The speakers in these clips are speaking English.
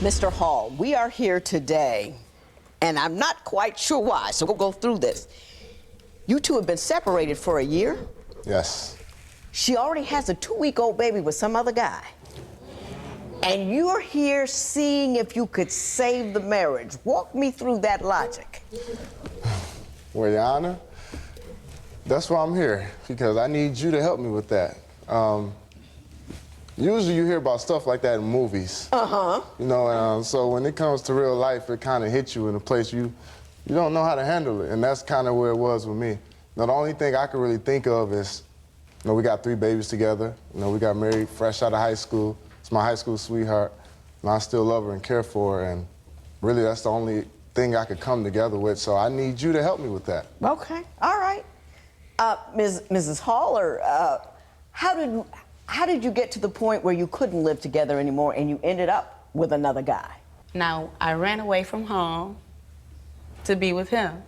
Mr. Hall, we are here today, and I'm not quite sure why, so we'll go through this. You two have been separated for a year. Yes. She already has a 2-week-old baby with some other guy. And you're here seeing if you could save the marriage. Walk me through that logic. Well, Your Honor, that's why I'm here, because I need you to help me with that. Usually you hear about stuff like that in movies. Uh-huh. You know, so when it comes to real life, it kind of hits you in a place you don't know how to handle it, and that's kind of where it was with me. Now, the only thing I can really think of is, you know, we got 3 babies together. You know, we got married fresh out of high school. It's my high school sweetheart, and I still love her and care for her, and really that's the only thing I could come together with, so I need you to help me with that. Okay, all right. Mrs. Haller, how did you get to the point where you couldn't live together anymore and you ended up with another guy? Now, I ran away from home to be with him.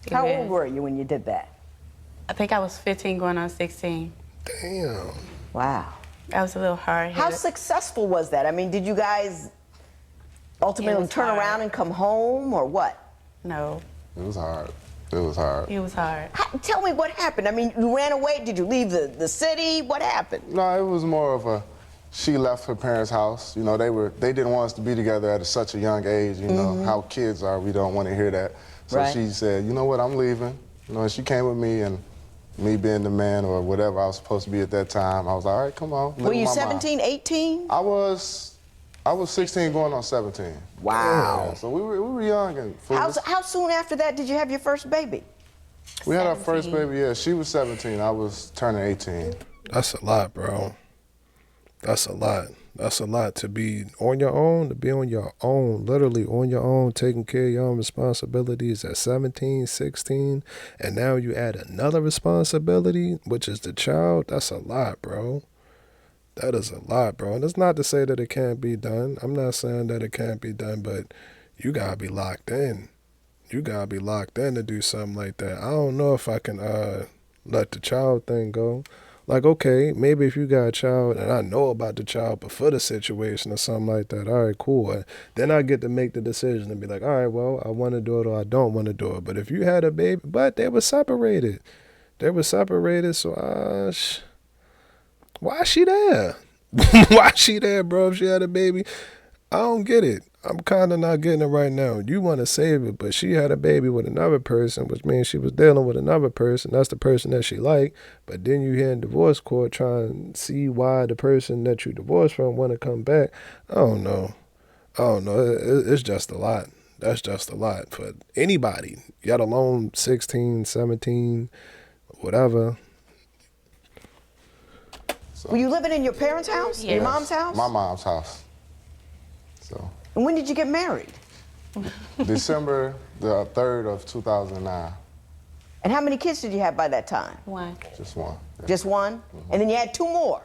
How old were you when you did that? I think I was 15 going on 16. Damn. Wow. That was a little hard. How successful was that? I mean, did you guys ultimately turn around and come home, or what? No. It was hard. It was hard. It was hard. Tell me what happened. I mean, you ran away. Did you leave the city? What happened? No, it was more of a, she left her parents' house. You know, they didn't want us to be together at such a young age. You know, how kids are, we don't want to hear that. So she said, you know what, I'm leaving. You know, and she came with me, and me being the man or whatever I was supposed to be at that time, I was like, all right, come on. Were you 17, 18? I was 16 going on 17. Wow. Yeah, so we were young and foolish. How soon after that did you have your first baby? We had our first baby, yeah. She was 17. I was turning 18. That's a lot, bro. That's a lot. That's a lot to be on your own, literally on your own, taking care of your own responsibilities at 17, 16, and now you add another responsibility, which is the child. That's a lot, bro. That is a lot, bro. And it's not to say that it can't be done. I'm not saying that it can't be done, but you gotta be locked in. You gotta be locked in to do something like that. I don't know if I can let the child thing go. Like, okay, maybe if you got a child and I know about the child before the situation or something like that, all right, cool. Then I get to make the decision and be like, all right, well, I want to do it or I don't want to do it. But if you had a baby, but they were separated. So why is she there? Why is she there, bro, if she had a baby? I don't get it. I'm kind of not getting it right now. You want to save it, but she had a baby with another person, which means she was dealing with another person. That's the person that she liked. But then you hear in divorce court trying to see why the person that you divorced from want to come back. I don't know. It's just a lot. That's just a lot for anybody, yet alone 16, 17, whatever. Were you living in your parents' house? Yes. Your mom's house? My mom's house. So. And when did you get married? December the 3rd of 2009. And how many kids did you have by that time? One. Just one. Yeah. Just one? And then you had 2 more.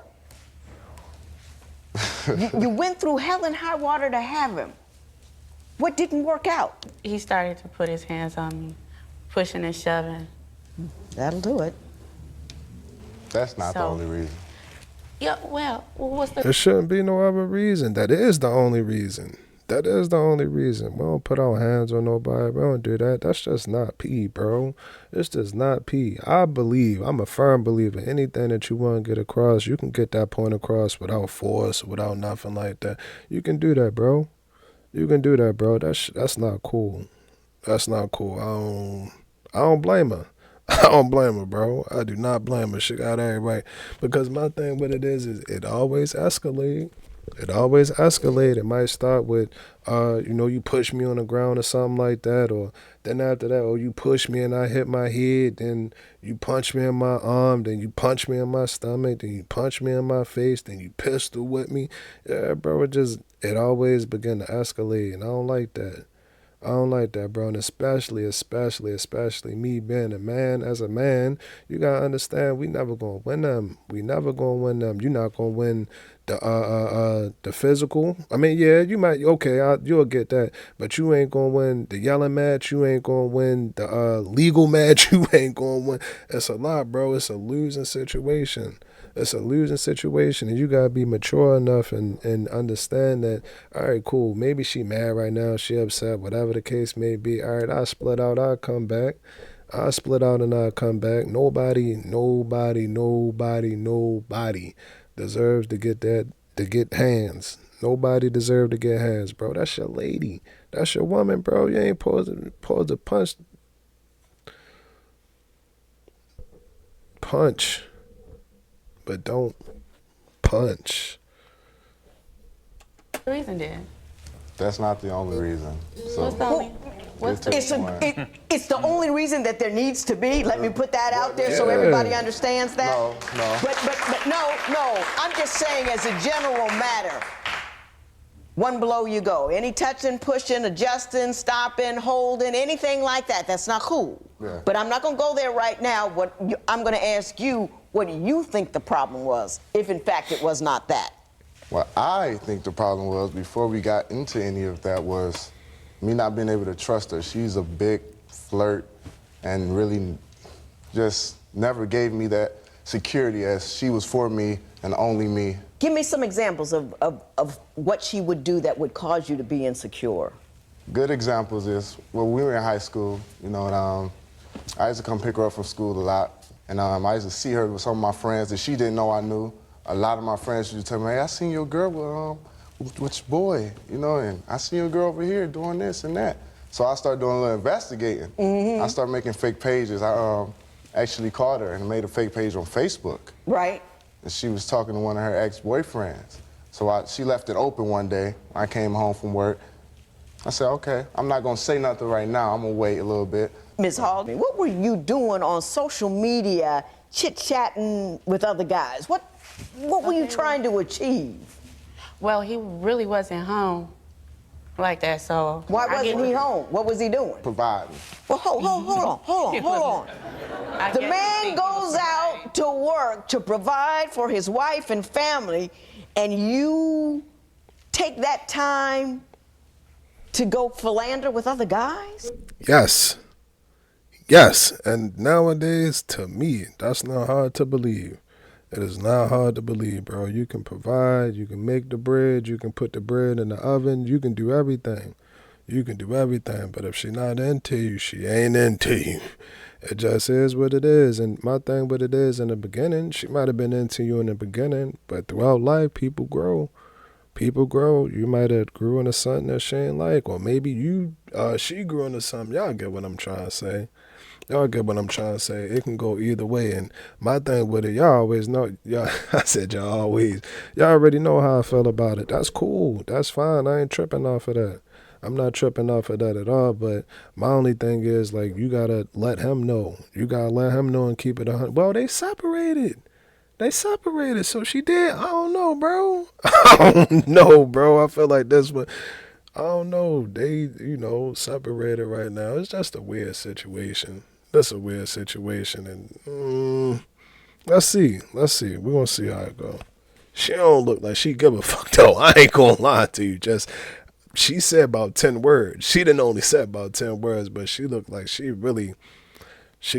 you went through hell and high water to have him. What didn't work out? He started to put his hands on me, pushing and shoving. That'll do it. That's not the only reason. Yeah, well, what's the... There shouldn't be no other reason. That is the only reason. We don't put our hands on nobody. We don't do that. That's just not P, bro. It's just not P. I'm a firm believer. Anything that you want to get across, you can get that point across without force, without nothing like that. You can do that, bro. That's not cool. That's not cool. I don't blame her. I don't blame her, bro. I do not blame her. She got everybody. Because my thing with it is it always escalate. It might start with, you push me on the ground or something like that. Or then after that, you push me and I hit my head. Then you punch me in my arm. Then you punch me in my stomach. Then you punch me in my face. Then you pistol with me. Yeah, bro, it always begin to escalate. And I don't like that. Bro, and especially me being a man. As a man, you gotta understand, we never gonna win them. You're not gonna win the physical. I mean, yeah, you might. Okay, you'll get that, but you ain't gonna win the yelling match. You ain't gonna win the legal match. You ain't gonna win. It's a lot, bro. It's a losing situation. It's a losing situation, and you gotta be mature enough and understand that. All right, cool. Maybe she mad right now. She upset. Whatever the case may be. All right, I split out. I'll come back. I split out and I'll come back. Nobody deserves to get that to get hands. Nobody deserves to get hands, bro. That's your lady. That's your woman, bro. You ain't supposed to punch, but don't punch. The reason then? That's not the only reason. So What's the only? What's the? It's the only reason that there needs to be. Let me put that out there so everybody understands that. No. But no. I'm just saying, as a general matter, one blow you go. Any touching, pushing, adjusting, stopping, holding, anything like that, that's not cool. Yeah. But I'm not going to go there right now. I'm going to ask you, what do you think the problem was, if in fact it was not that? What I think the problem was, before we got into any of that, was me not being able to trust her. She's a big flirt and really just never gave me that security as she was for me and only me. Give me some examples of what she would do that would cause you to be insecure. Good examples is, well, we were in high school, you know, and I used to come pick her up from school a lot, and I used to see her with some of my friends that she didn't know I knew. A lot of my friends used to tell me, hey, I seen your girl with your boy, you know, and I seen your girl over here doing this and that. So I started doing a little investigating. I started making fake pages. I actually called her and made a fake page on Facebook. Right. And she was talking to one of her ex-boyfriends. So she left it open one day. I came home from work. I said, okay, I'm not gonna say nothing right now. I'm gonna wait a little bit. Ms. Hall, what were you doing on social media, chit-chatting with other guys? What were you trying to achieve? Well, he really wasn't home like that, so. Why wasn't he home? What was he doing? Providing. Well, hold on. The man goes out to work to provide for his wife and family, and you take that time to go philander with other guys? Yes, and nowadays, to me, that's not hard to believe. It is not hard to believe, bro. You can provide, you can make the bread, you can put the bread in the oven, you can do everything. But if she not into you, she ain't into you. It just is what it is. And my thing with it is, in the beginning, she might have been into you in the beginning, but throughout life, people grow. You might have grew into something that she ain't like, or maybe she grew into something. Y'all get what I'm trying to say. It can go either way. And my thing with it, y'all always know, I said y'all always. Y'all already know how I feel about it. That's cool. That's fine. I ain't tripping off of that. I'm not tripping off of that at all. But my only thing is, like, you got to let him know. You got to let him know and keep it 100. Well, they separated. So she did. I don't know, bro. I feel like that's what. I don't know. They, separated right now. It's just a weird situation. That's a weird situation. And let's see. We're going to see how it goes. She don't look like she give a fuck, though. I ain't going to lie to you. She said about 10 words. She didn't only say about 10 words, but she looked like she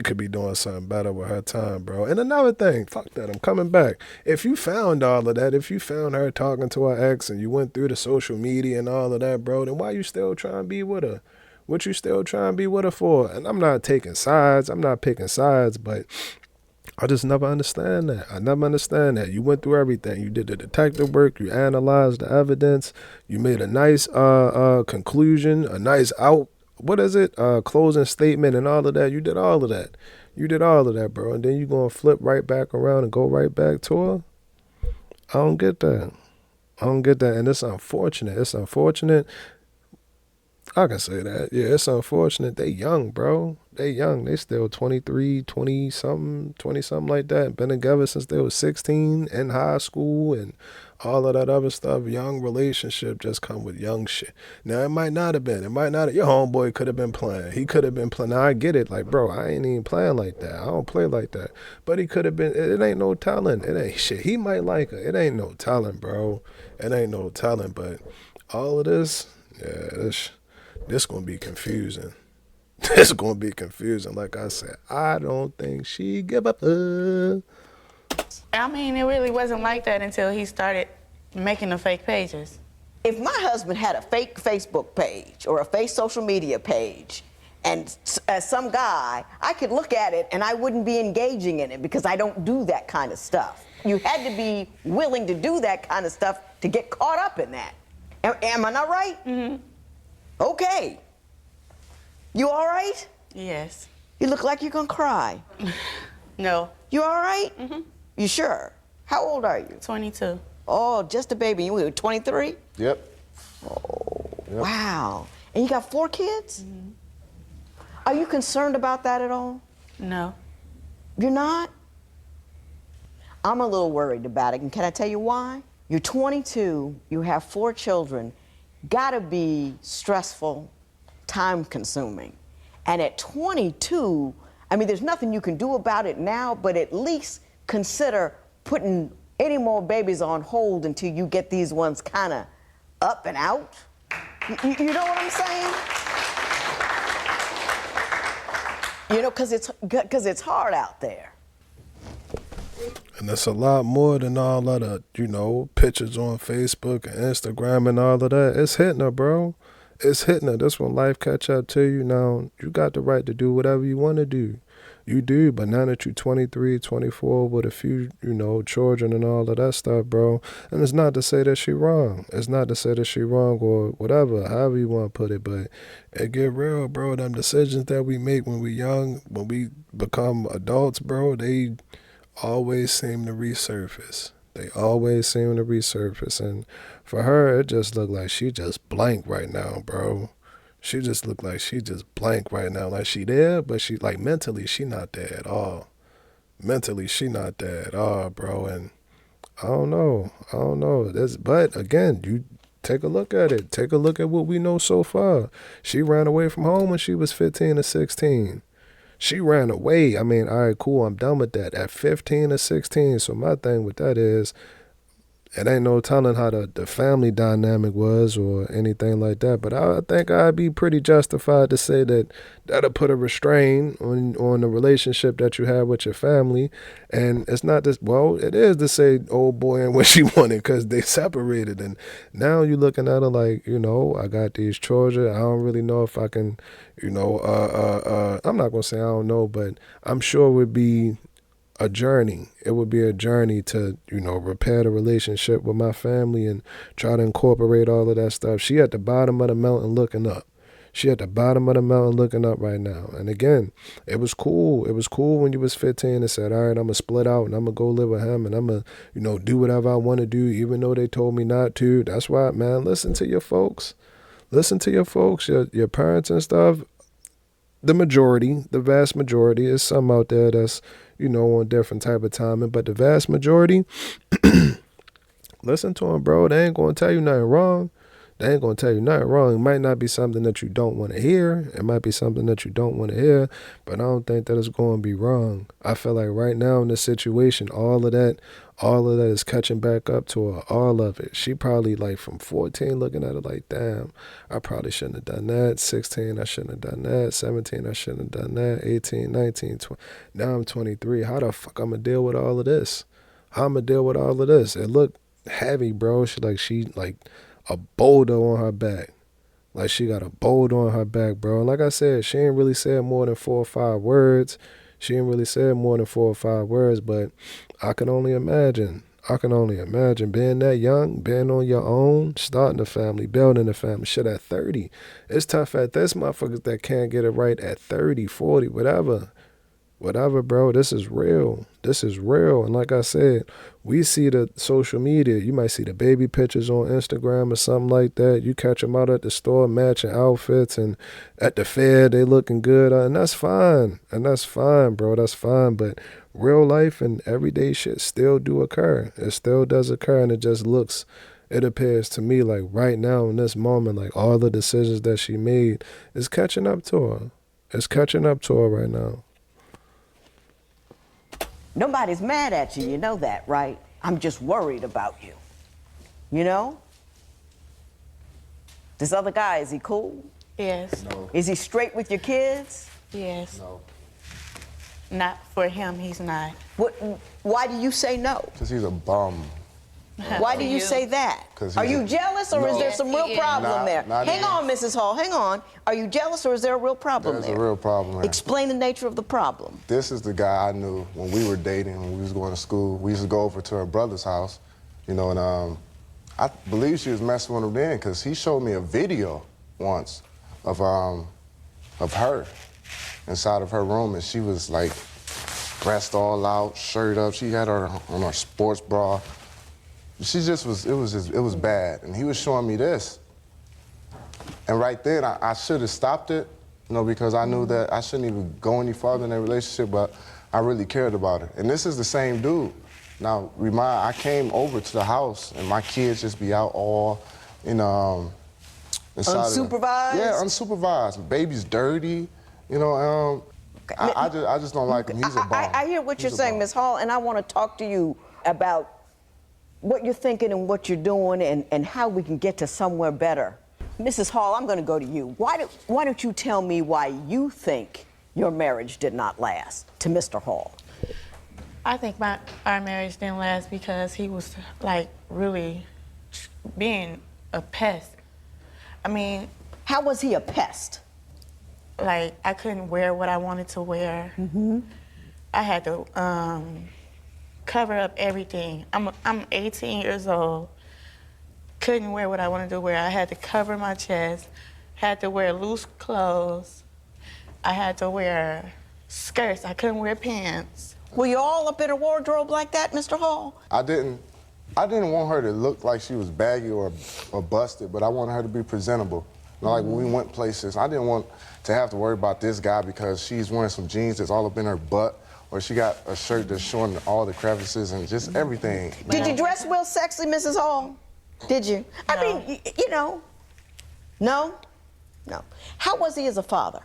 could be doing something better with her time, bro. And another thing, fuck that, I'm coming back. If you found all of that, if you found her talking to her ex and you went through the social media and all of that, bro, then why you still trying to be with her? What you still trying to be with her for? And I'm not taking sides. I'm not picking sides, but I just never understand that. You went through everything. You did the detective work. You analyzed the evidence. You made a nice conclusion, a nice closing statement and all of that. You did all of that, bro. And then you gonna flip right back around and go right back to her? I don't get that. And it's unfortunate. I can say that. Yeah, it's unfortunate. They young, bro. They still 23, 20-something like that. Been together since they was 16 in high school and all of that other stuff. Young relationship just come with young shit. Now, it might not have been. Your homeboy could have been playing. He could have been playing. Now, I get it. Like, bro, I ain't even playing like that. I don't play like that. But he could have been. It ain't no telling. It ain't shit. He might like her. It ain't no telling, bro. It ain't no telling. But all of this, yeah, this gonna be confusing. Like I said, I don't think she give up. I mean, it really wasn't like that until he started making the fake pages. If my husband had a fake Facebook page or a fake social media page, and as some guy, I could look at it and I wouldn't be engaging in it because I don't do that kind of stuff. You had to be willing to do that kind of stuff to get caught up in that. Am I not right? Mm-hmm. Okay. You all right? Yes. You look like you're gonna cry. No. You all right? Mm-hmm. You sure? How old are you? 22. Oh, just a baby. You were 23? Yep. Wow. And you got 4 kids? Mm-hmm. Are you concerned about that at all? No. You're not? I'm a little worried about it, and can I tell you why? You're 22, you have 4 children, gotta be stressful, time-consuming. And at 22, I mean, there's nothing you can do about it now, but at least consider putting any more babies on hold until you get these ones kind of up and out. You know what I'm saying? You know, because it's hard out there. And it's a lot more than all of the, you know, pictures on Facebook and Instagram and all of that. It's hitting her, bro. It's hitting her. That's when life catch up to you. Now, you got the right to do whatever you want to do. You do, but now that you're 23, 24 with a few, you know, children and all of that stuff, bro, and it's not to say that she wrong. It's not to say that she wrong or whatever, however you want to put it, but it get real, bro. Them decisions that we make when we young, when we become adults, bro, they always seem to resurface. They always seem to resurface. And for her, it just looked like she just blank right now, bro. She just looked like she just blank right now. Like she there, but she like mentally, she not there at all. Mentally, she not there at all, bro. And I don't know. But again, you take a look at it. Take a look at what we know so far. She ran away from home when she was 15 or 16. She ran away. I mean, all right, cool, I'm done with that. At 15 or 16, so my thing with that is, it ain't no telling how the family dynamic was or anything like that. But I think I'd be pretty justified to say that that'll put a restraint on the relationship that you have with your family. And it's not this, well, it is to say old boy and what she wanted because they separated. And now you're looking at her like, you know, I got these children. I don't really know if I can, you know, I'm not going to say I don't know, but I'm sure it would be a journey. It would be a journey to, you know, repair the relationship with my family and try to incorporate all of that stuff. She at the bottom of the mountain looking up. She at the bottom of the mountain looking up right now. And again, it was cool. It was cool when you was 15 and said, all right, I'm going to split out and I'm going to go live with him and I'm going to, you know, do whatever I want to do, even though they told me not to. That's why, man, listen to your folks. Listen to your folks, your parents and stuff. The majority, the vast majority, is some out there that's, you know, on different type of timing, but the vast majority, listen to them, bro. They ain't going to tell you nothing wrong. They ain't going to tell you nothing wrong. It might not be something that you don't want to hear. It might be something that you don't want to hear, but I don't think that it's going to be wrong. I feel like right now in this situation, all of that is catching back up to her, all of it. She probably like from 14 looking at it like, damn, I probably shouldn't have done that. 16, I shouldn't have done that. 17, I shouldn't have done that. 18, 19, 20. Now I'm 23. How the fuck I'm going to deal with all of this? How I'm going to deal with all of this? It looked heavy, bro. She like a boulder on her back. Like she got a boulder on her back, bro. And like I said, she ain't really said more than 4 or 5 words. She ain't really said more than 4 or 5 words, but I can only imagine. Being that young, being on your own, starting a family, building a family. Shit, at 30. It's tough at this motherfuckers that can't get it right at 30, 40, whatever. Whatever, bro. This is real. And like I said, we see the social media. You might see the baby pictures on Instagram or something like that. You catch them out at the store matching outfits and at the fair they looking good. And that's fine. Bro. That's fine. But real life and everyday shit still do occur. It still does occur, and it appears to me like right now in this moment, like all the decisions that she made is catching up to her. It's catching up to her right now. Nobody's mad at you, you know that, right? I'm just worried about you. You know? This other guy, is he cool? Yes. No. Is he straight with your kids? Yes. No. Not for him, he's not. Why do you say no? Because he's a bum. Why do you say that? 'Cause Are he's you a- jealous or is No. there some real problem there? Not Hang even. on, Mrs. Hall, hang on. Are you jealous or is there a real problem There's there? a real problem there. Explain the nature of the problem. This is the guy I knew when we were dating, when we was going to school. We used to go over to her brother's house, you know, and I believe she was messing with him then because he showed me a video once of her inside of her room, and she was like dressed all out, shirt up. She had her on her sports bra. She just was, it was bad. And he was showing me this. And right then, I should have stopped it, you know, because I knew that I shouldn't even go any farther in that relationship, but I really cared about her. And this is the same dude. Now, I came over to the house, and my kids just be out all in, inside Unsupervised? Yeah, unsupervised. Baby's dirty, you know, I just don't like him. He's a bum. I hear what He's you're a saying, bum. Ms. Hall, and I want to talk to you about what you're thinking and what you're doing and how we can get to somewhere better. Mrs. Hall, I'm going to go to you. Why don't you tell me why you think your marriage did not last to Mr. Hall? I think our marriage didn't last because he was like really being a pest. I mean, How was he a pest? like I couldn't wear what I wanted to wear. I had to cover up everything. I'm 18 years old. Couldn't wear what I wanted to wear. I had to cover my chest. Had to wear loose clothes. I had to wear skirts. I couldn't wear pants. Were you all up in a wardrobe like that, Mr. Hall? I didn't want her to look like she was baggy or busted, but I wanted her to be presentable. You know, like when we went places, I didn't want to have to worry about this guy because she's wearing some jeans that's all up in her butt, or she got a shirt that's showing all the crevices and just everything. Did you dress real sexy, Mrs. Hall? Did you? I No. mean, you know. No? No. How was he as a father?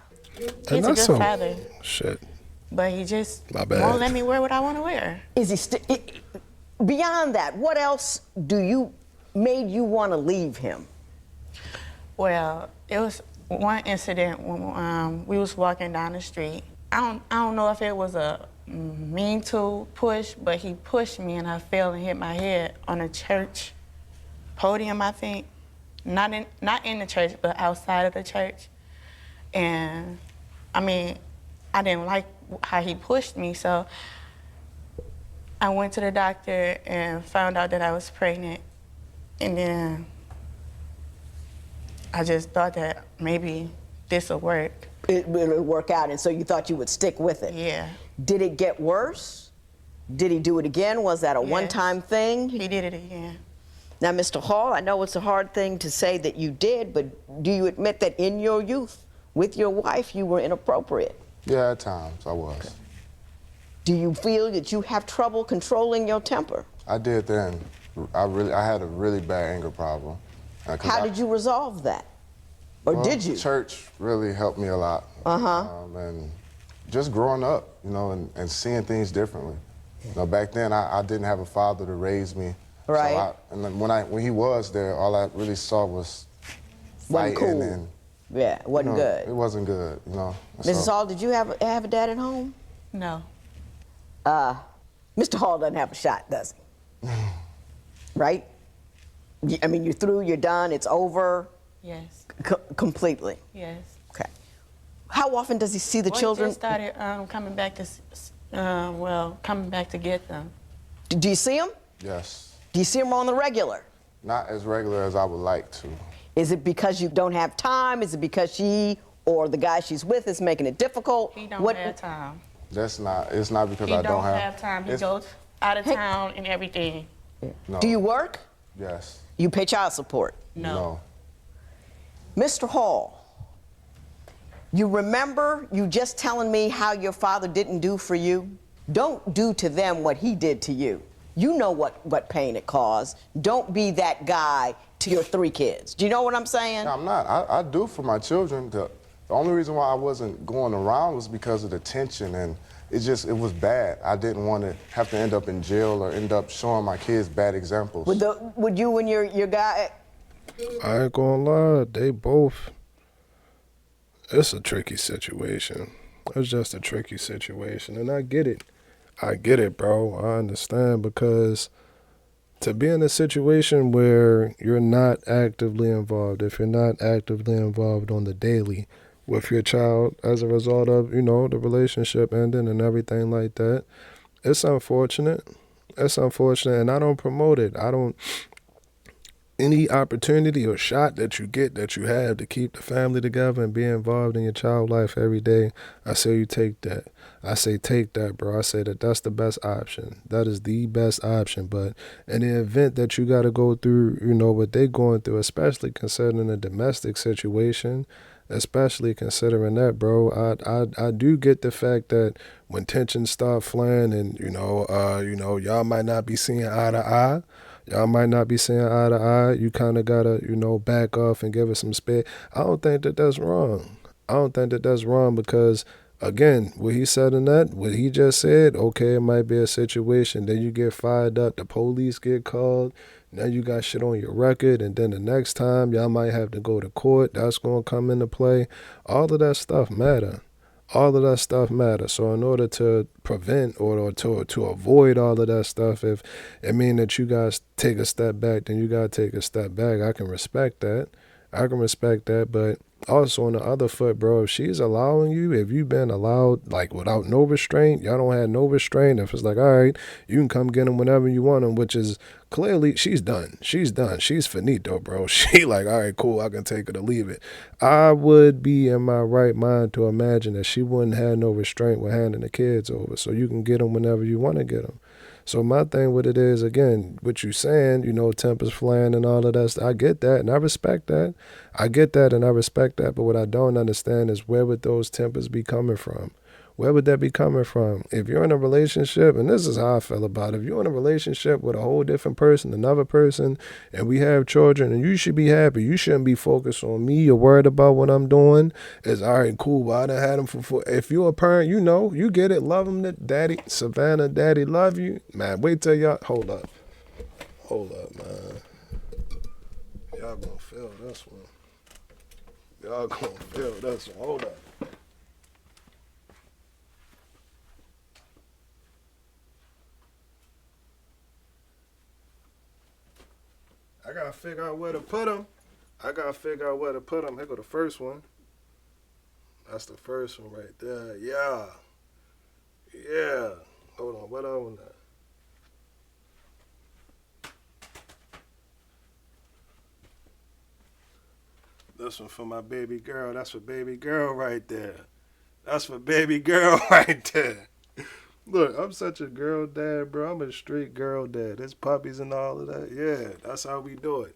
He's a good father, Shit. but he just My bad. won't let me wear what I want to wear. Is he beyond that, what else made you want to leave him? Well, it was one incident when we was walking down the street. I don't know if it was a mean to push, but he pushed me and I fell and hit my head on a church podium, I think. Not in the church, but outside of the church. And I mean, I didn't like how he pushed me, so I went to the doctor and found out that I was pregnant. And then I just thought that maybe this will work. It would work out, and so you thought you would stick with it. Yeah. Did it get worse? Did he do it again? Was that a Yes. one-time thing? He did it again. Now, Mr. Hall, I know it's a hard thing to say that you did, but do you admit that in your youth, with your wife, you were inappropriate? Yeah, at times I was. Do you feel that you have trouble controlling your temper? I did then. I had a really bad anger problem. How did you resolve that? Or Well, did you? Church really helped me a lot. And just growing up, you know, and seeing things differently. You know, back then I didn't have a father to raise me. Right. So and then when he was there, all I really saw was Wasn't fighting cool. and Yeah, it wasn't you know, good. It wasn't good, you know. Mrs. So- Hall, did you have a dad at home? No. Mr. Hall doesn't have a shot, does he? Right? I mean, you're through, you're done, it's over Yes. completely. Yes. Okay. How often does he see the Well, children? He just started coming back to, coming back to get them. Do you see him? Yes. Do you see him on the regular? Not as regular as I would like to. Is it because you don't have time? Is it because she or the guy she's with is making it difficult? He don't have time. It's not because He I don't have time. He it's- goes out of town and everything. No. Do you work? Yes. You pay child support? No. Mr. Hall, you remember you just telling me how your father didn't do for you? Don't do to them what he did to you. You know what pain it caused. Don't be that guy to your 3 kids. Do you know what I'm saying? No, I'm not. I do for my children. The only reason why I wasn't going around was because of the tension, and it was bad. I didn't want to have to end up in jail or end up showing my kids bad examples. Would you and your guy? I ain't gonna lie, they both. It's a tricky situation It's just a tricky situation, and I get it. I get it, bro. I understand, because to be in a situation where you're not actively involved, if you're not actively involved on the daily with your child as a result of, you know, the relationship ending and everything like that, it's unfortunate. It's unfortunate, and I don't promote it. I don't. Any opportunity or shot that you get, that you have to keep the family together and be involved in your child life every day, I say you take that. I say take that, bro. I say that that's the best option. That is the best option. But in the event that you got to go through, you know, what they going through, especially considering a domestic situation, especially considering that, bro, I do get the fact that when tensions start flaring and, y'all might not be seeing eye to eye. Y'all might not be seeing eye to eye. You kind of got to, back off and give it some space. I don't think that that's wrong. I don't think that that's wrong because, again, what he said in that, what he just said, okay, it might be a situation. Then you get fired up. The police get called. Now you got shit on your record. And then the next time, y'all might have to go to court. That's going to come into play. All of that stuff matter. All of that stuff matters. So in order to prevent or to avoid all of that stuff, if it means that you guys take a step back, then you got to take a step back. I can respect that. But also on the other foot, bro, if she's allowing you, if you've been allowed, like, without no restraint, y'all don't have no restraint, if it's like, all right, you can come get him whenever you want him, which is clearly, she's done. She's finito, bro. She like, all right, cool, I can take it or leave it. I would be in my right mind to imagine that she wouldn't have no restraint with handing the kids over, so you can get them whenever you want to get them. So my thing with it is, again, what you saying, tempers flaring and all of that stuff, I get that and I respect that. But what I don't understand is, where would those tempers be coming from? Where would that be coming from? If you're in a relationship, and this is how I feel about it, if you're in a relationship with a whole different person, another person, and we have children, and you should be happy. You shouldn't be focused on me or worried about what I'm doing. It's all right, cool, well, I done had them for if you're a parent, you get it. Love them, daddy, Savannah, daddy, love you. Man, wait till y'all, hold up, man. Y'all gonna feel this one. Hold up. I gotta figure out where to put them. Here go the first one. That's the first one right there. Yeah. Hold on, what other one? This one for my baby girl. That's for baby girl right there. Look, I'm such a girl dad, bro. I'm a straight girl dad. There's puppies and all of that. Yeah, that's how we do it.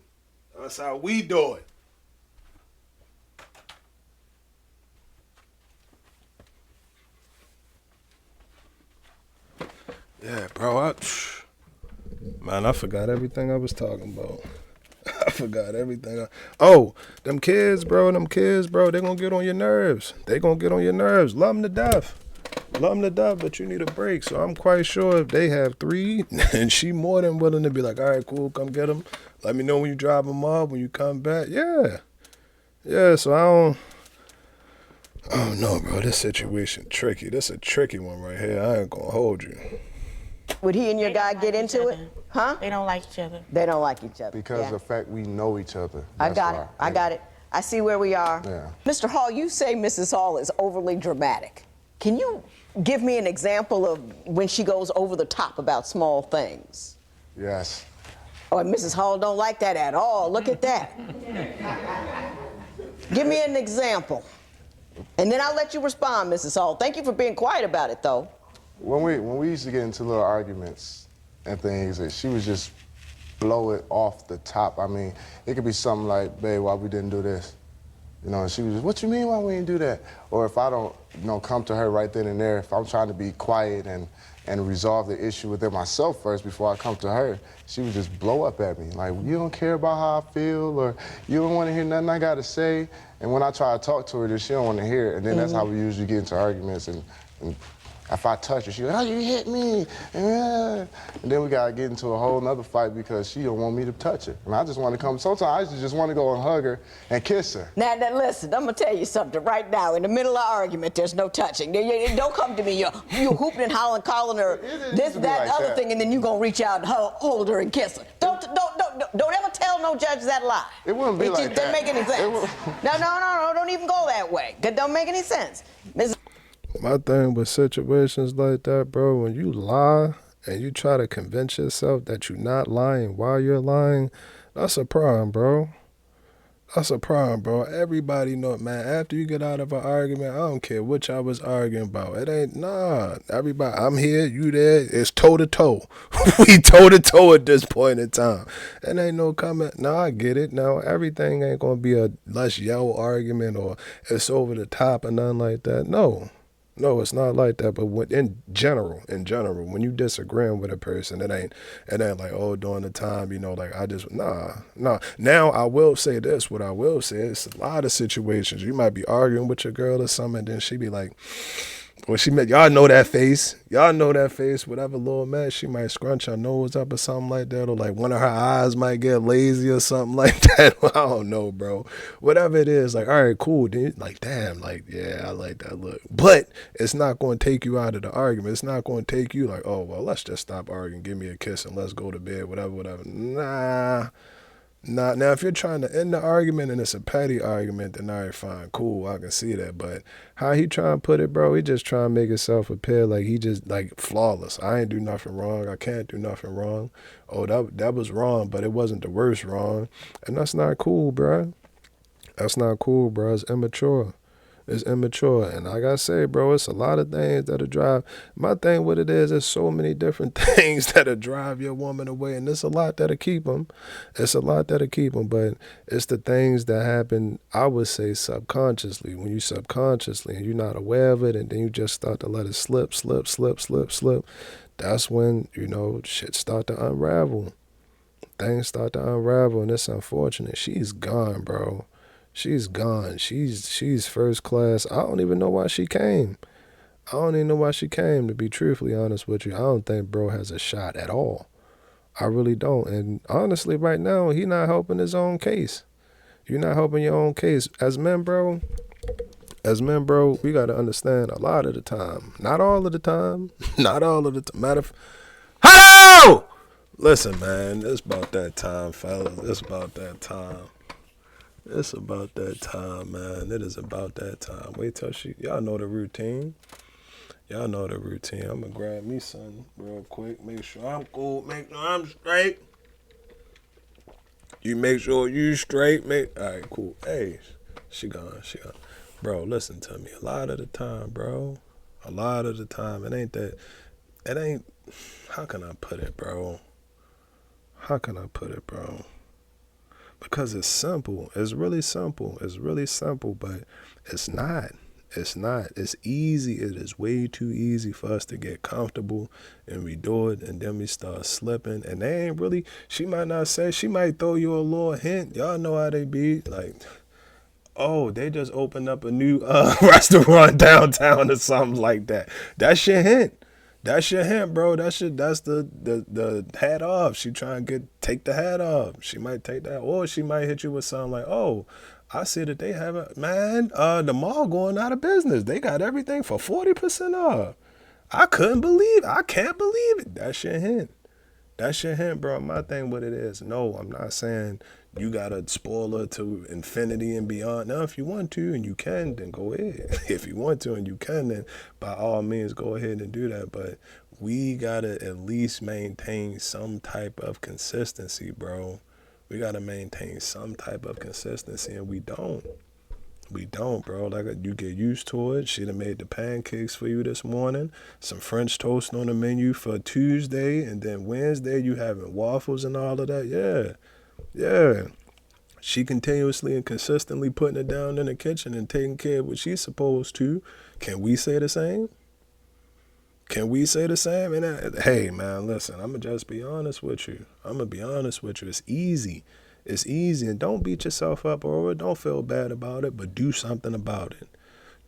Yeah, bro. I forgot everything I was talking about. Them kids, bro, they gonna get on your nerves. Love them to death. But you need a break. So I'm quite sure if they have 3, and she more than willing to be like, all right, cool, come get them. Let me know when you drop them off, when you come back. Yeah, so I don't know, bro. This situation tricky. This a tricky one right here. I ain't gonna hold you. Would he and your guy get into it? Huh? They don't like each other. They don't like each other. Because of the fact we know each other. I got it. I see where we are. Yeah. Mr. Hall, you say Mrs. Hall is overly dramatic. Can you give me an example of when she goes over the top about small things? Yes. Oh, and Mrs. Hall don't like that at all. Look at that. Give me an example. And then I'll let you respond, Mrs. Hall. Thank you for being quiet about it, though. When we used to get into little arguments and things, she would just blow it off the top. I mean, it could be something like, babe, why we didn't do this? And she was just, what you mean why we didn't do that? Or if I don't, come to her right then and there, if I'm trying to be quiet and resolve the issue within myself first before I come to her, she would just blow up at me. Like, you don't care about how I feel, or you don't want to hear nothing I got to say. And when I try to talk to her, then she don't want to hear it. And then that's how we usually get into arguments. And if I touch her, she's like, oh, you hit me. And then we got to get into a whole nother fight because she don't want me to touch her. And I just want to come. Sometimes I just want to go and hug her and kiss her. Now, listen, I'm going to tell you something right now. In the middle of argument, there's no touching. Don't come to me. You're hooping and hollering, calling her this, that, like other that. thing, and then you going to reach out and hold her and kiss her. Don't ever tell no judge that lie. It wouldn't be like that. It doesn't make any sense. No, don't even go that way. It don't make any sense. My thing with situations like that, bro, when you lie and you try to convince yourself that you're not lying while you're lying, that's a problem, bro. That's a problem, bro. Everybody know it, man. After you get out of an argument, I don't care what y'all was arguing about. It ain't, nah. Everybody, I'm here, you there. It's toe-to-toe. We toe-to-toe at this point in time. It ain't no comment. Nah, I get it. Now, everything ain't going to be a let's yell argument or it's over the top or nothing like that. No, it's not like that. But in general, when you disagreeing with a person, it ain't like, oh, during the time, like I just, nah. Now, I will say this. What I will say is a lot of situations. You might be arguing with your girl or something, and then she be like, well, y'all know that face. Whatever little mess, she might scrunch her nose up or something like that, or like one of her eyes might get lazy or something like that. I don't know, bro. Whatever it is, like, all right, cool. Then like, damn, like, yeah, I like that look. But it's not going to take you out of the argument. It's not going to take you like, oh, well, let's just stop arguing, give me a kiss, and let's go to bed, whatever. Nah. Now, if you're trying to end the argument and it's a petty argument, then all right, fine, cool, I can see that. But how he trying to put it, bro, he just trying to make himself appear like he just, like, flawless. I ain't do nothing wrong. I can't do nothing wrong. Oh, that was wrong, but it wasn't the worst wrong. And that's not cool, bro. That's not cool, bro. It's immature. It's immature. And like I say, bro, it's a lot of things that'll drive. My thing with it is there's so many different things that'll drive your woman away. And there's a lot that'll keep them. But it's the things that happen, I would say, subconsciously. When you subconsciously and you're not aware of it and then you just start to let it slip. That's when, shit start to unravel. Things start to unravel, and it's unfortunate. She's gone, bro. She's gone. She's first class. I don't even know why she came. To be truthfully honest with you. I don't think bro has a shot at all. I really don't. And honestly, right now, he not helping his own case. You're not helping your own case. As men, bro, we got to understand a lot of the time. Not all of the time. Hello! Listen, man, it's about that time, fellas. It's about that time, man. It is about that time. Wait till y'all know the routine. I'm going to grab me something real quick. Make sure I'm cool. Make sure I'm straight. You make sure you straight. All right, cool. Hey, she gone. Bro, listen to me. A lot of the time, it ain't, how can I put it, bro? Because it's simple. It's really simple, but it's not. It's easy. It is way too easy for us to get comfortable and we do it and then we start slipping. And they ain't really, she might throw you a little hint. Y'all know how they be. Like, oh, they just opened up a new restaurant downtown or something like that. That's your hint. Bro. That's the hat off. She trying to take the hat off. She might take that, or she might hit you with something like, oh, I see that they have the mall going out of business. They got everything for 40% off. I can't believe it. That's your hint, bro. My thing what it is, no, I'm not saying you gotta spoil her to infinity and beyond. Now, if you want to and you can, then go ahead. If you want to and you can, then by all means go ahead and do that. But we gotta at least maintain some type of consistency, bro. We gotta maintain some type of consistency, and we don't. Bro. Like, you get used to it. She done made the pancakes for you this morning. Some French toast on the menu for Tuesday, and then Wednesday you having waffles and all of that. Yeah. She continuously and consistently putting it down in the kitchen and taking care of what she's supposed to. Can we say the same? And hey, man, listen, I'm going to just be honest with you. It's easy. And don't beat yourself up over it. Don't feel bad about it, but do something about it.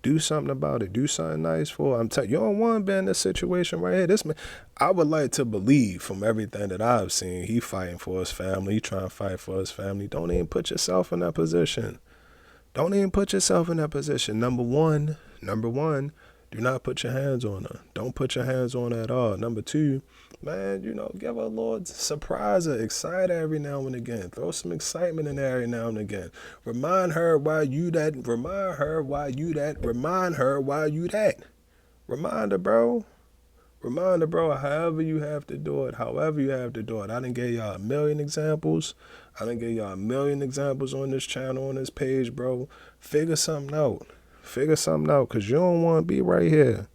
Do something about it. Do something nice for her. I'm telling you, you don't want to be in this situation right here. This man, I would like to believe from everything that I've seen, he fighting for his family. He trying to fight for his family. Don't even put yourself in that position. Don't even put yourself in that position. Number one, do not put your hands on her. Don't put your hands on her at all. Number two, man, give her a little surprise her, excite her every now and again. Throw some excitement in there every now and again. Remind her why you that. Remind her why you that. Remind her why you that. Remind her, bro. Remind her, bro, however you have to do it, however you have to do it. I done gave y'all a million examples. I done gave y'all a million examples on this channel, on this page, bro. Figure something out. Figure something out, because you don't want to be right here.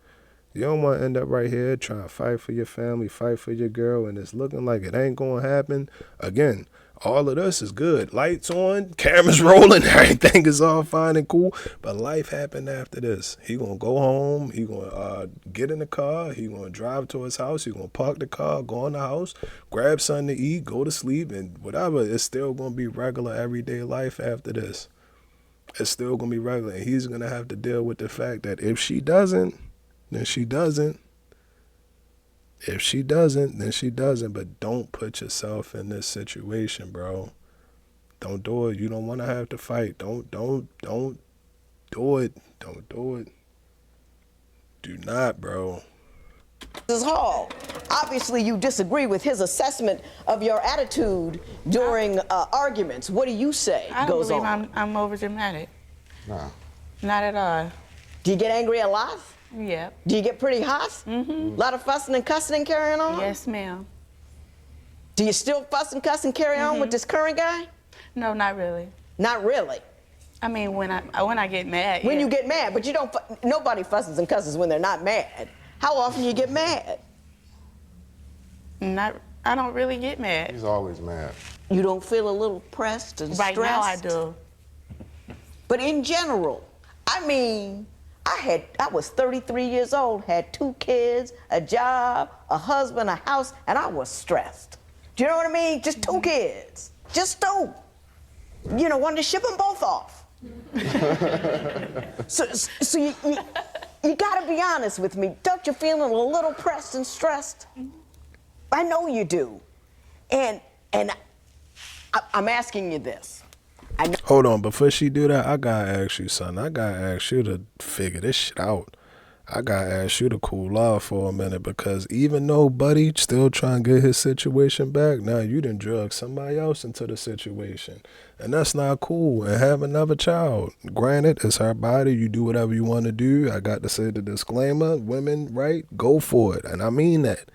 You don't want to end up right here trying to fight for your family, fight for your girl, and it's looking like it ain't going to happen. Again, all of this is good. Lights on, cameras rolling, everything is all fine and cool. But life happened after this. He going to go home. He going to get in the car. He going to drive to his house. He going to park the car, go in the house, grab something to eat, go to sleep, and whatever. It's still going to be regular everyday life after this. It's still going to be regular. And he's going to have to deal with the fact that if she doesn't, then she doesn't. If she doesn't, then she doesn't. But don't put yourself in this situation, bro. Don't do it. You don't want to have to fight. Don't do it. Don't do it. Do not, bro. Mrs. Hall, obviously you disagree with his assessment of your attitude during arguments. What do you say I don't goes believe on? I'm overdramatic. No. Not at all. Do you get angry a lot? Yeah. Do you get pretty hot? Mm-hmm. A lot of fussing and cussing and carrying on? Yes, ma'am. Do you still fuss and cuss and carry on with this current guy? No, not really. Not really. I mean, when I get mad. When yeah. you get mad, but you don't. Nobody fusses and cusses when they're not mad. How often you get mad? I don't really get mad. He's always mad. You don't feel a little pressed and Right stressed? now I do. But in general, I mean, I was 33 years old, had 2 kids, a job, a husband, a house, and I was stressed. Do you know what I mean? Just 2 kids. Just 2. Wanted to ship them both off. so you gotta be honest with me. Don't you feel a little pressed and stressed? I know you do. And I'm asking you this. Hold on, before she do that, I gotta ask you something. I gotta ask you to figure this shit out. I gotta ask you to cool off for a minute, because even though Buddy still trying to get his situation back, now you done drug somebody else into the situation. And that's not cool. And have another child. Granted, it's her body. You do whatever you want to do. I got to say the disclaimer, women, right? Go for it. And I mean that.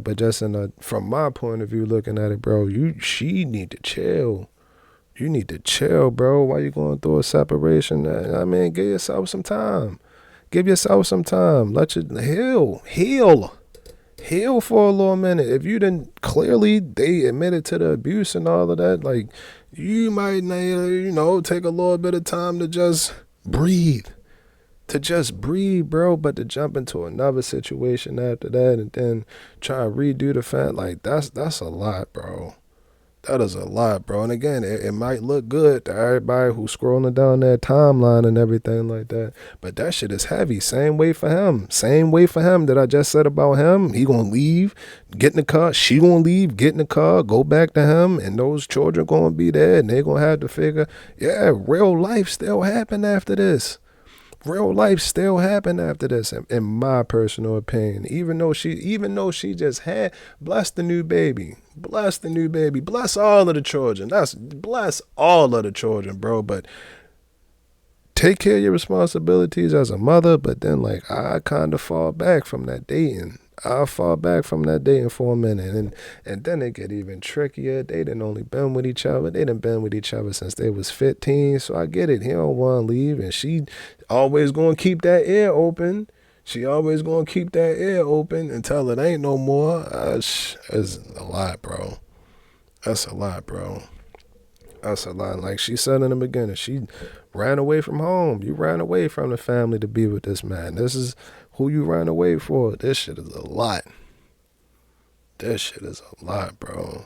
But just from my point of view, looking at it, bro, she need to chill. You need to chill, bro. Why you going through a separation? I mean, give yourself some time. Give yourself some time. Let you heal for a little minute. If you didn't, clearly they admitted to the abuse and all of that, like, you might, take a little bit of time to just breathe. Bro. But to jump into another situation after that and then try to redo the fact, like, that's a lot, bro. That is a lot, bro. And again, it might look good to everybody who's scrolling down their timeline and everything like that. But that shit is heavy. Same way for him. Same way for him that I just said about him. He gonna leave, get in the car. She gonna leave, get in the car, go back to him. And those children gonna be there. And they gonna have to figure, yeah, real life still happen after this. Real life still happen after this, in my personal opinion. Even though she just had, bless the new baby, bless all of the children. Bless all of the children, bro. But take care of your responsibilities as a mother. But then, like, I kind of fall back from that dating. For a minute, and then it get even trickier. They done only been with each other. They done been with each other since they was 15. So I get it. He don't want to leave, and she always gonna keep that ear open. Until it ain't no more. It's a lot, bro. That's a lot, bro. That's a lot. Like she said in the beginning, she ran away from home. You ran away from the family to be with this man. This is who you ran away for. This shit is a lot. Bro.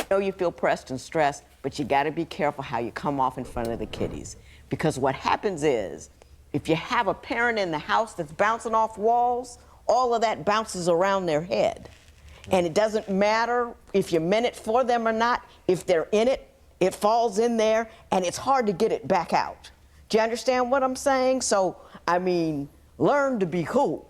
I know you feel pressed and stressed, but you gotta be careful how you come off in front of the kiddies. Because what happens is, if you have a parent in the house that's bouncing off walls, all of that bounces around their head. And it doesn't matter if you meant it for them or not. If they're in it, it falls in there, and it's hard to get it back out. Do you understand what I'm saying? So, I mean, learn to be cool,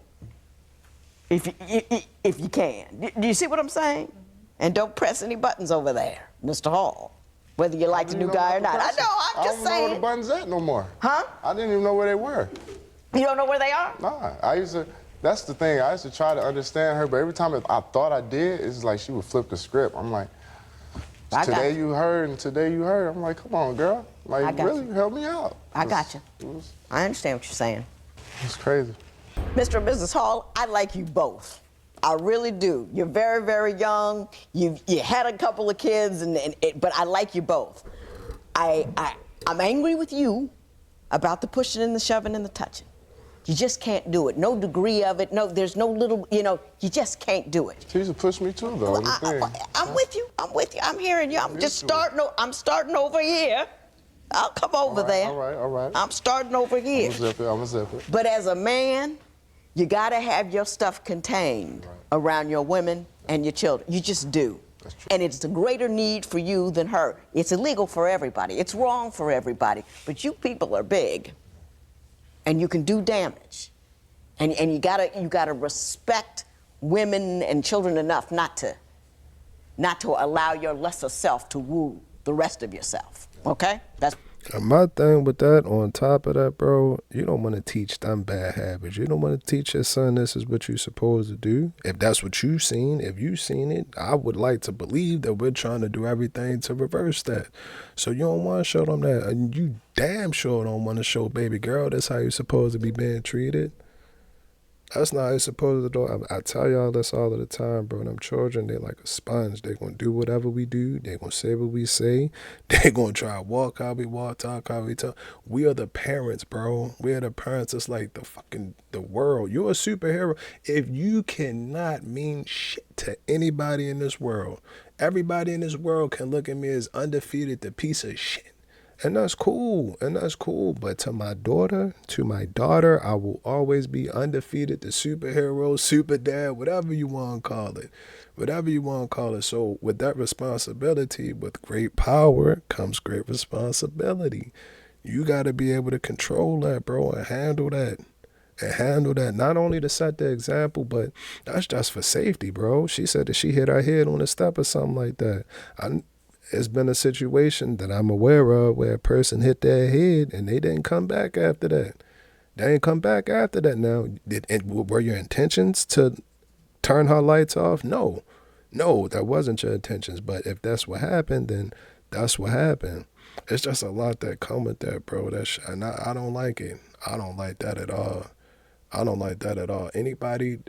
if you can. Do you see what I'm saying? And don't press any buttons over there, Mr. Hall, whether you like the new guy or not. I know, I'm just saying. I don't know where the buttons at no more. Huh? I didn't even know where they were. You don't know where they are? Nah, that's the thing, I used to try to understand her, but every time I thought I did, it's like she would flip the script. I'm like, today you heard and today you heard. I'm like, come on, girl. Like, really, help me out. I got you. I understand what you're saying. It's crazy. Mr. and Mrs. Hall, I like you both. I really do. You're very, very young. You had a couple of kids, but I like you both. I'm angry with you about the pushing and the shoving and the touching. You just can't do it. No degree of it. No, there's no little, you just can't do it. She used to push me too, though. I'm with you. I'm hearing you. I'm starting over here. I'll come over there. All right. I'm starting over here. I'm gonna zip it. But as a man, you gotta have your stuff contained around your women and your children. You just do. That's true. And it's a greater need for you than her. It's illegal for everybody. It's wrong for everybody. But you people are big, and you can do damage. And you gotta respect women and children enough not to allow your lesser self to rule the rest of yourself. Okay? And my thing with that, on top of that, bro, you don't want to teach them bad habits. You don't want to teach your son this is what you're supposed to do. If that's what you've seen, if you've seen it, I would like to believe that we're trying to do everything to reverse that. So you don't want to show them that. And you damn sure don't want to show baby girl that's how you're supposed to be being treated. That's not how you're supposed to do. I tell y'all this all of the time, bro. Them children, they like a sponge. They gonna do whatever we do. They gonna say what we say. They gonna try to walk how we walk, talk how we talk. We are the parents, bro. We are the parents. It's like the world. You're a superhero. If you cannot mean shit to anybody in this world, everybody in this world can look at me as undefeated, the piece of shit. And that's cool, But to my daughter, I will always be undefeated, the superhero, super dad, whatever you want to call it. So with that responsibility, with great power comes great responsibility. You got to be able to control that, bro, and handle that. Not only to set the example, but that's just for safety, bro. She said that she hit her head on a step or something like that. It's been a situation that I'm aware of where a person hit their head and they didn't come back after that. Now, were your intentions to turn her lights off? No, that wasn't your intentions. But if that's what happened, then that's what happened. It's just a lot that come with that, bro. And I don't like it. I don't like that at all. Anybody,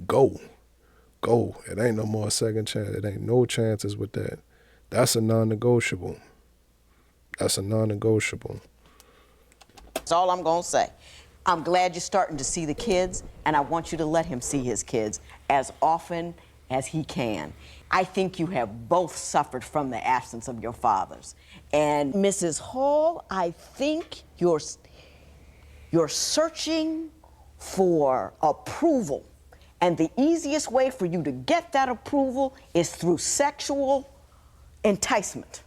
go. It ain't no more second chance. It ain't no chances with that. That's a non-negotiable. That's all I'm going to say. I'm glad you're starting to see the kids, and I want you to let him see his kids as often as he can. I think you have both suffered from the absence of your fathers. And Mrs. Hall, I think you're searching for approval. And the easiest way for you to get that approval is through sexual enticement.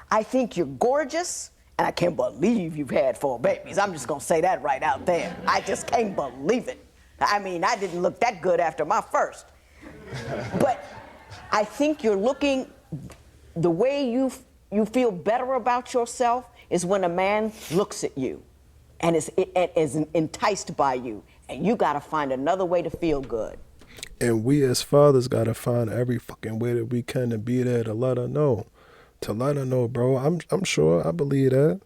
I think you're gorgeous, and I can't believe you've had 4 babies. I'm just gonna say that right out there. I just can't believe it. I mean, I didn't look that good after my first. But I think you're looking, the way you feel better about yourself is when a man looks at you and is enticed by you, and you gotta find another way to feel good. And we as fathers gotta find every fucking way that we can to be there to let her know. Bro. I'm sure. I believe that.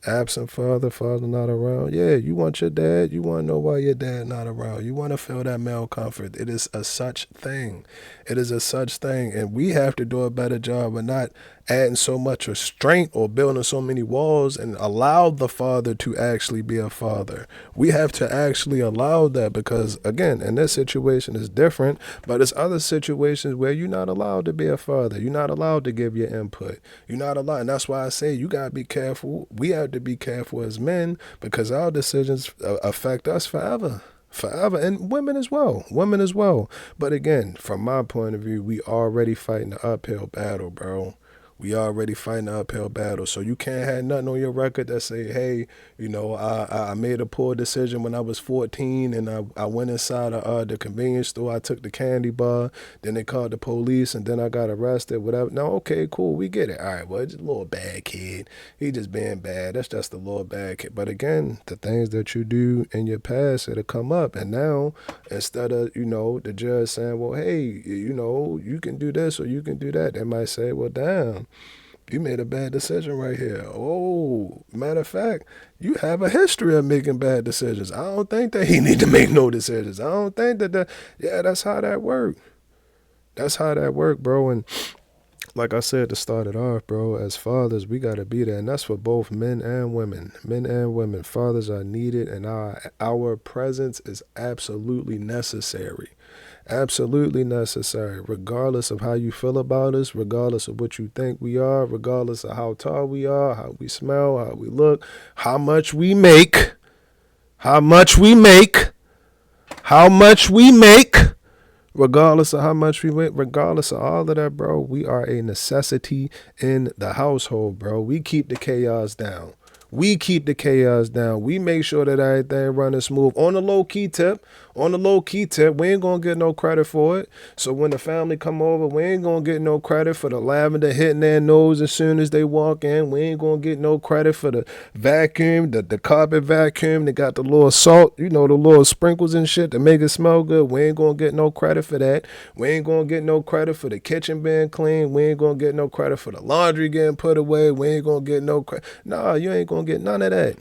Absent father not around. Yeah, you want your dad. You want to know why your dad not around. You want to feel that male comfort. It is a such thing. And we have to do a better job of not adding so much restraint or building so many walls and allow the father to actually be a father. We have to actually allow that because, again, in this situation is different, but there's other situations where you're not allowed to be a father. You're not allowed to give your input. You're not allowed. And that's why I say you got to be careful. We have to be careful as men because our decisions affect us forever. Forever, and women as well. But again, from my point of view, we already fighting the uphill battle, bro. We already fighting the uphill battle. So you can't have nothing on your record that say, hey, you know, I made a poor decision when I was 14 and I went inside the convenience store. I took the candy bar. Then they called the police and then I got arrested, whatever. No, okay, cool. We get it. All right, well, it's a little bad kid. He just being bad. That's just a little bad kid. But again, the things that you do in your past, it'll come up. And now, instead of, you know, the judge saying, well, hey, you know, you can do this or you can do that, they might say, well, damn, you made a bad decision right here. Oh, matter of fact, you have a history of making bad decisions. I don't think that he need to make no decisions. I don't think that yeah, that's how that work. That's how that work, bro. And like I said to start it off, bro, as fathers, we got to be there. And that's for both men and women. Men and women. Fathers are needed, and our presence is absolutely necessary. Absolutely necessary, regardless of how you feel about us, regardless of what you think we are, regardless of how tall we are, how we smell, how we look, how much we make, regardless of how much we make, regardless of all of that, bro, we are a necessity in the household, bro. We keep the chaos down. We make sure that everything running smooth. On the low key tip, we ain't gonna get no credit for it. So when the family come over, we ain't gonna get no credit for the lavender hitting their nose as soon as they walk in. We ain't gonna get no credit for the vacuum, the carpet vacuum. They got the little salt, you know, the little sprinkles and shit to make it smell good. We ain't gonna get no credit for that. We ain't gonna get no credit for the kitchen being clean. We ain't gonna get no credit for the laundry getting put away. We ain't gonna get no credit. Nah, you ain't gonna get none of that.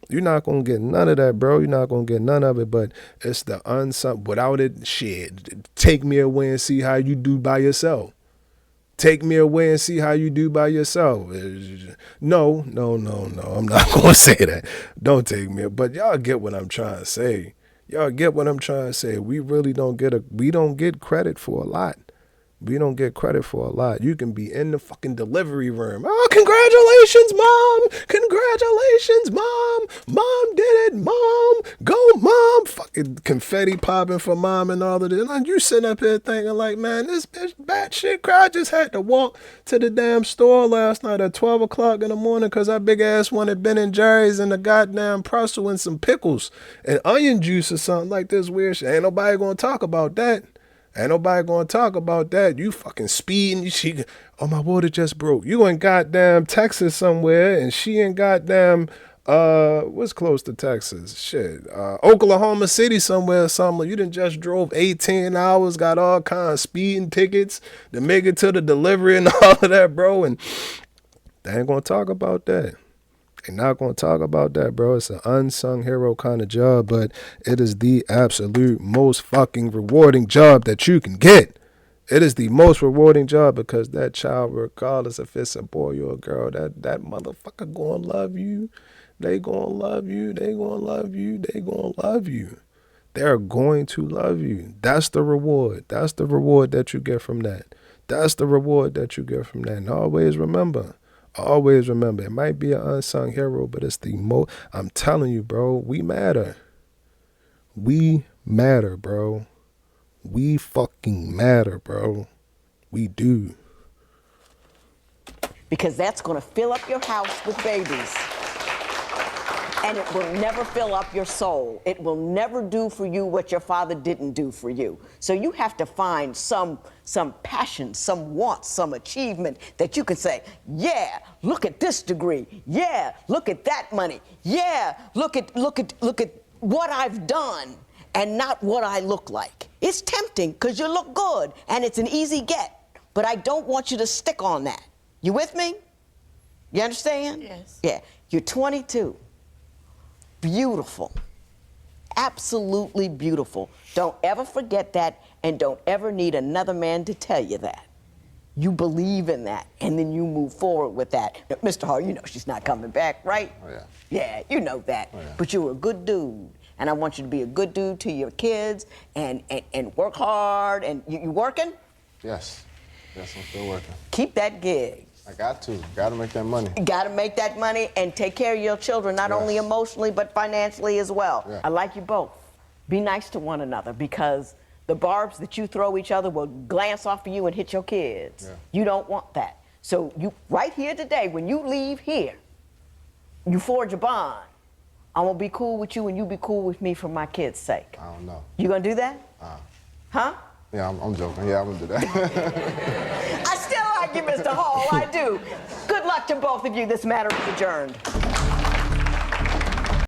You're not going to get none of that, bro. You're not going to get none of it, but it's the unsung. Without it, shit, take me away and see how you do by yourself. No, I'm not going to say that. Don't take me. But y'all get what I'm trying to say. We really don't get credit for a lot. We don't get credit for a lot. You can be in the fucking delivery room. Oh, congratulations, Mom. Mom did it, Mom. Go, Mom. Fucking confetti popping for Mom and all of this. And you sitting up here thinking like, man, this bitch batshit cry. I just had to walk to the damn store last night at 12 o'clock in the morning because our big ass wanted Ben & Jerry's and a goddamn pretzel and some pickles and onion juice or something like this weird shit. Ain't nobody gonna talk about that. You fucking speeding. Oh, my water just broke. You in goddamn Texas somewhere, and she in goddamn, what's close to Texas? Shit, Oklahoma City somewhere or something. You done just drove 18 hours, got all kinds of speeding tickets to make it to the delivery and all of that, bro. And they ain't gonna talk about that. They're not going to talk about that, bro. It's an unsung hero kind of job, but it is the absolute most fucking rewarding job that you can get. It is the most rewarding job because that child, regardless if it's a boy or a girl, that motherfucker going to love you. They going to love you. They're going to love you. That's the reward. That's the reward that you get from that. And always remember, it might be an unsung hero, but it's the most. I'm telling you, bro, we matter. We matter, bro. We fucking matter, bro. We do. Because that's going to fill up your house with babies. And it will never fill up your soul. It will never do for you what your father didn't do for you. So you have to find some passion, some want, some achievement that you can say, yeah, look at this degree. Yeah, look at that money. Yeah, look at what I've done and not what I look like. It's tempting because you look good and it's an easy get. But I don't want you to stick on that. You with me? You understand? Yes. Yeah. You're 22. Beautiful. Absolutely beautiful. Don't ever forget that, and don't ever need another man to tell you that. you believe in that, and then you move forward with that. Now, Mr. Hall, you know she's not coming back, right? Oh, yeah. Yeah, you know that. Oh, yeah. But you're a good dude, and I want you to be a good dude to your kids and work hard. And you working? Yes. Yes, I'm still working. Keep that gig. I got to. Got to make that money. You got to make that money and take care of your children, not only emotionally, but financially as well. Yeah. I like you both. Be nice to one another, because the barbs that you throw each other will glance off of you and hit your kids. Yeah. You don't want that. So you, right here today, when you leave here, you forge a bond. I'm gonna be cool with you and you be cool with me for my kids' sake. I don't know. You gonna do that? Huh? Yeah, I'm joking. Yeah, I'm gonna do that. I still like you, Mr. Hall, I do. Good luck to both of you. This matter is adjourned.